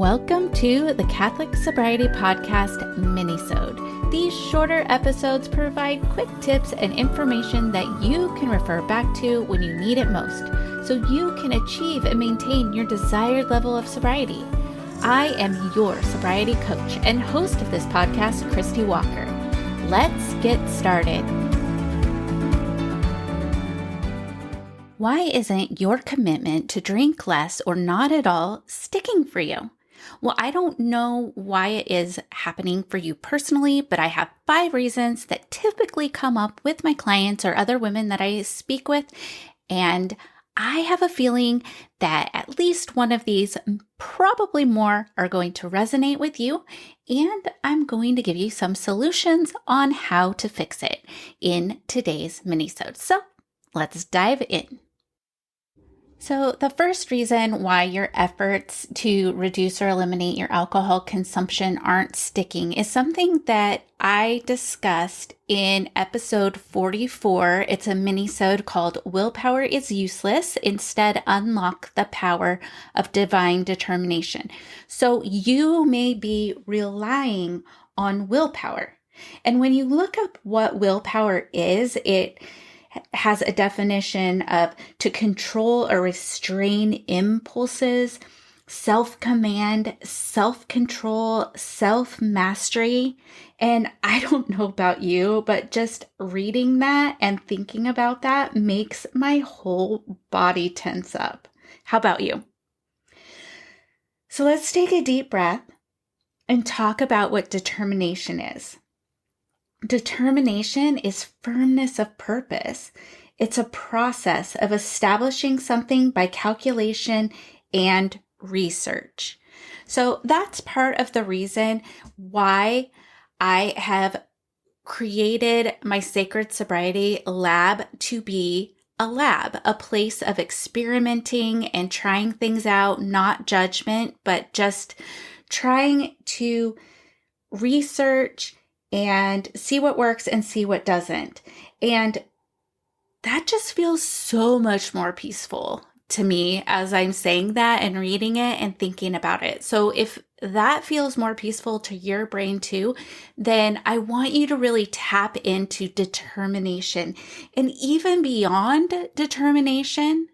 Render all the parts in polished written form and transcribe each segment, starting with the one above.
Welcome to the Catholic Sobriety Podcast MINISODE. These shorter episodes provide quick tips and information that you can refer back to when you need it most, so you can achieve and maintain your desired level of sobriety. I am your sobriety coach and host of this podcast, Christy Walker. Let's get started. Why isn't your commitment to drink less or not at all sticking for you? Well, I don't know why it is happening for you personally, but I have 5 reasons that typically come up with my clients or other women that I speak with. And I have a feeling that at least one of these, probably more, are going to resonate with you. And I'm going to give you some solutions on how to fix it in today's minisode. So let's dive in. So the first reason why your efforts to reduce or eliminate your alcohol consumption aren't sticking is something that I discussed in episode 44. It's a minisode called Willpower is Useless. Instead, unlock the power of divine determination. So you may be relying on willpower. And when you look up what willpower is, it has a definition of to control or restrain impulses, self-command, self-control, self-mastery. And I don't know about you, but just reading that and thinking about that makes my whole body tense up. How about you? So let's take a deep breath and talk about what determination is. Determination is firmness of purpose. It's a process of establishing something by calculation and research. So that's part of the reason why I have created my Sacred Sobriety Lab to be a lab, a place of experimenting and trying things out, not judgment, but just trying to research and see what works and see what doesn't. And that just feels so much more peaceful to me as I'm saying that and reading it and thinking about it. So if that feels more peaceful to your brain too, then I want you to really tap into determination. And even beyond determination,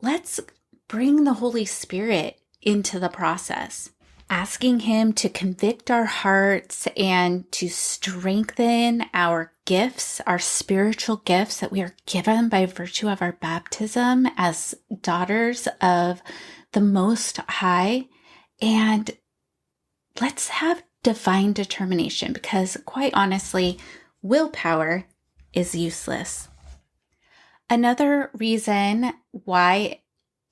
let's bring the Holy Spirit into the process. Asking Him to convict our hearts and to strengthen our gifts, our spiritual gifts that we are given by virtue of our baptism as daughters of the Most High. And let's have divine determination because, quite honestly, willpower is useless. Another reason why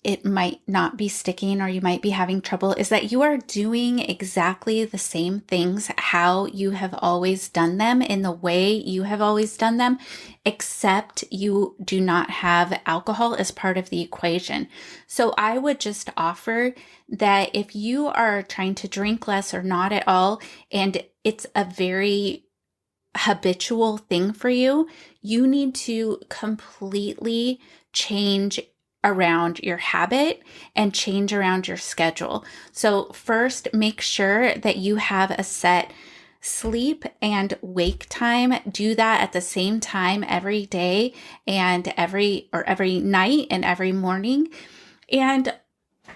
it might not be sticking or you might be having trouble is that you are doing exactly the same things how you have always done them in the way you have always done them, except you do not have alcohol as part of the equation. So I would just offer that if you are trying to drink less or not at all, and it's a very habitual thing for you, you need to completely change around your habit and change around your schedule. So first, make sure that you have a set sleep and wake time. Do that at the same time every day and every night and every morning. And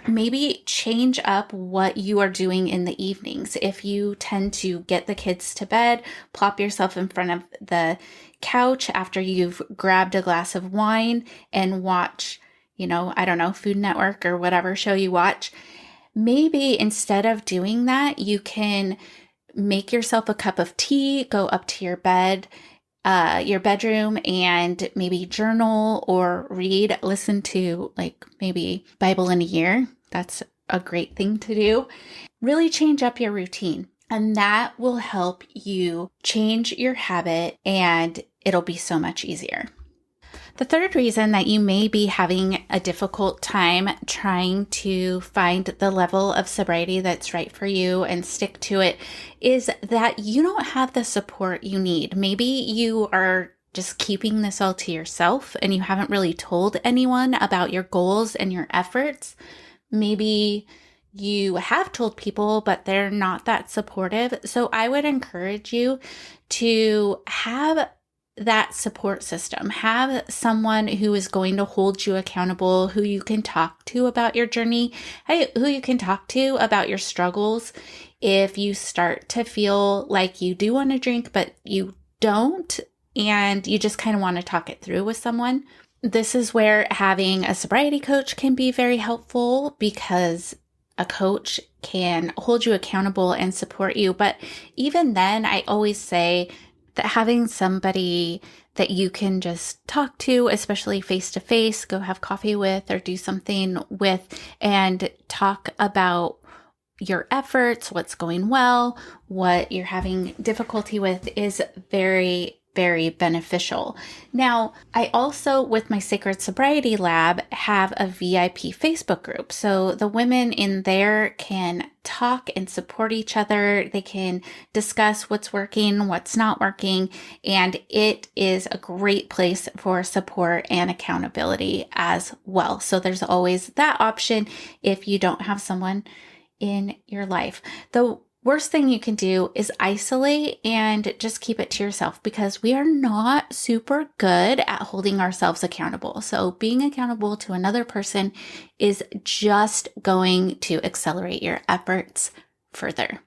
maybe change up what you are doing in the evenings. If you tend to get the kids to bed, plop yourself in front of the couch after you've grabbed a glass of wine and watch Food Network or whatever show you watch. Maybe instead of doing that, you can make yourself a cup of tea, go up to your bedroom, and maybe journal or read, listen to maybe Bible in a Year. That's a great thing to do. Really change up your routine, and that will help you change your habit, and it'll be so much easier. The third reason that you may be having a difficult time trying to find the level of sobriety that's right for you and stick to it is that you don't have the support you need. Maybe you are just keeping this all to yourself and you haven't really told anyone about your goals and your efforts. Maybe you have told people, but they're not that supportive. So I would encourage you to have that support system. Have someone who is going to hold you accountable, who you can talk to about your journey, who you can talk to about your struggles. If you start to feel like you do want to drink, but you don't, and you just kind of want to talk it through with someone, this is where having a sobriety coach can be very helpful, because a coach can hold you accountable and support you. But even then, I always say that having somebody that you can just talk to, especially face to face, go have coffee with or do something with, and talk about your efforts, what's going well, what you're having difficulty with, is very, very beneficial. Now, I also, with my Sacred Sobriety Lab, have a VIP Facebook group. So the women in there can talk and support each other. They can discuss what's working, what's not working, and it is a great place for support and accountability as well. So there's always that option if you don't have someone in your life. The worst thing you can do is isolate and just keep it to yourself, because we are not super good at holding ourselves accountable. So being accountable to another person is just going to accelerate your efforts further.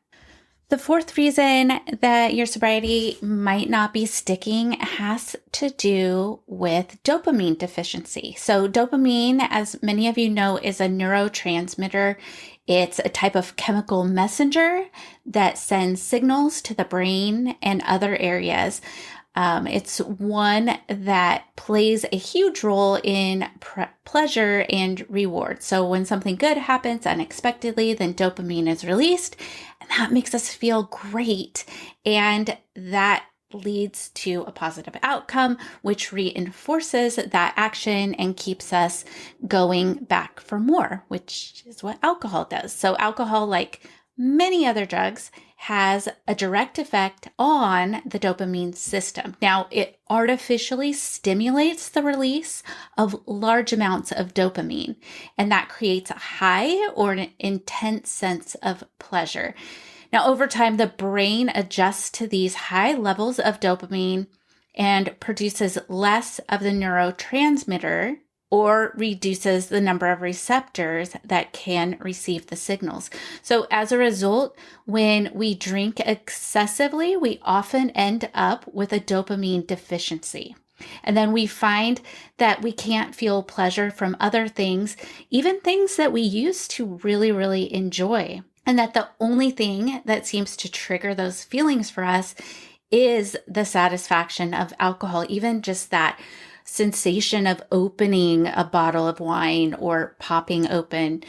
The fourth reason that your sobriety might not be sticking has to do with dopamine deficiency. So dopamine, as many of you know, is a neurotransmitter. It's a type of chemical messenger that sends signals to the brain and other areas. It's one that plays a huge role in pleasure and reward. So when something good happens unexpectedly, then dopamine is released, and that makes us feel great. And that leads to a positive outcome, which reinforces that action and keeps us going back for more, which is what alcohol does. So alcohol, like many other drugs, has a direct effect on the dopamine system. Now, it artificially stimulates the release of large amounts of dopamine, and that creates a high or an intense sense of pleasure. Now, over time, the brain adjusts to these high levels of dopamine and produces less of the neurotransmitter, or reduces the number of receptors that can receive the signals. So as a result, when we drink excessively, we often end up with a dopamine deficiency. And then we find that we can't feel pleasure from other things, even things that we used to really, really enjoy. And that the only thing that seems to trigger those feelings for us is the satisfaction of alcohol, even just that sensation of opening a bottle of wine or popping open,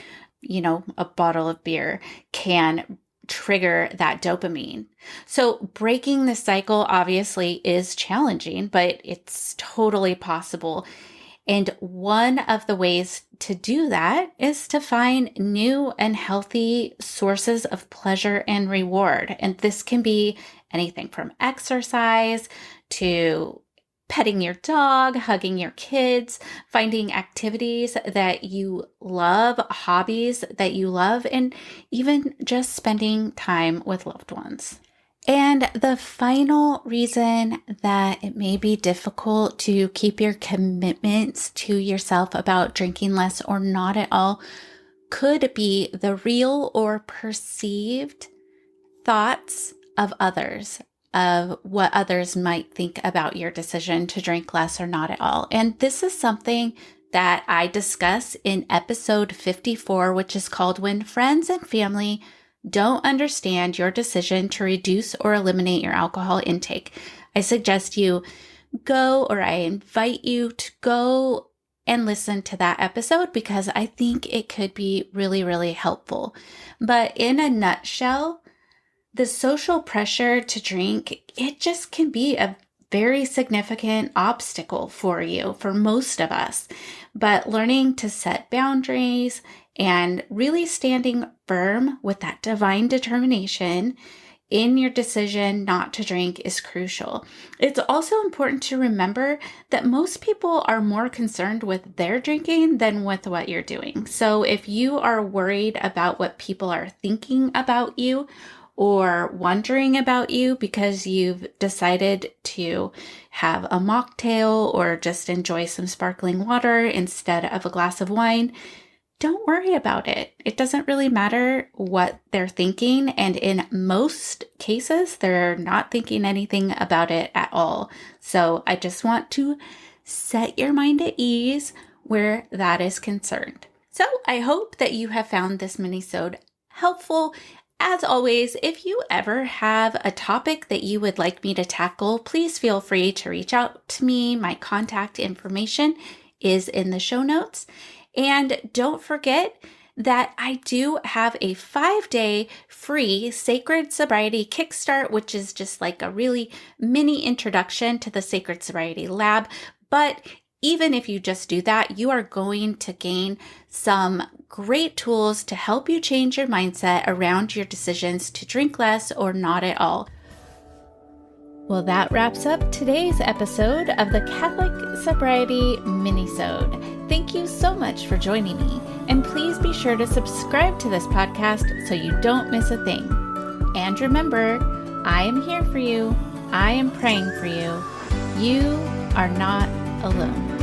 a bottle of beer can trigger that dopamine. So breaking the cycle obviously is challenging, but it's totally possible. And one of the ways to do that is to find new and healthy sources of pleasure and reward. And this can be anything from exercise to petting your dog, hugging your kids, finding activities that you love, hobbies that you love, and even just spending time with loved ones. And the final reason that it may be difficult to keep your commitments to yourself about drinking less or not at all could be the real or perceived thoughts of others, of what others might think about your decision to drink less or not at all. And this is something that I discuss in episode 54, which is called When Friends and Family Don't Understand Your Decision to Reduce or Eliminate Your Alcohol Intake. I suggest you I invite you to go and listen to that episode, because I think it could be really, really helpful. But in a nutshell, the social pressure to drink, it just can be a very significant obstacle for you, for most of us. But learning to set boundaries and really standing firm with that divine determination in your decision not to drink is crucial. It's also important to remember that most people are more concerned with their drinking than with what you're doing. So if you are worried about what people are thinking about you or wondering about you because you've decided to have a mocktail or just enjoy some sparkling water instead of a glass of wine, don't worry about it. It doesn't really matter what they're thinking. And in most cases, they're not thinking anything about it at all. So I just want to set your mind at ease where that is concerned. So I hope that you have found this minisode helpful. As always, if you ever have a topic that you would like me to tackle, please feel free to reach out to me. My contact information is in the show notes. And don't forget that I do have a 5-day free Sacred Sobriety Kick Start, which is just like a really mini introduction to the Sacred Sobriety Lab. But even if you just do that, you are going to gain some great tools to help you change your mindset around your decisions to drink less or not at all. Well, that wraps up today's episode of the Catholic Sobriety Minisode. Thank you so much for joining me, and please be sure to subscribe to this podcast so you don't miss a thing. And remember, I am here for you. I am praying for you. You are not alone.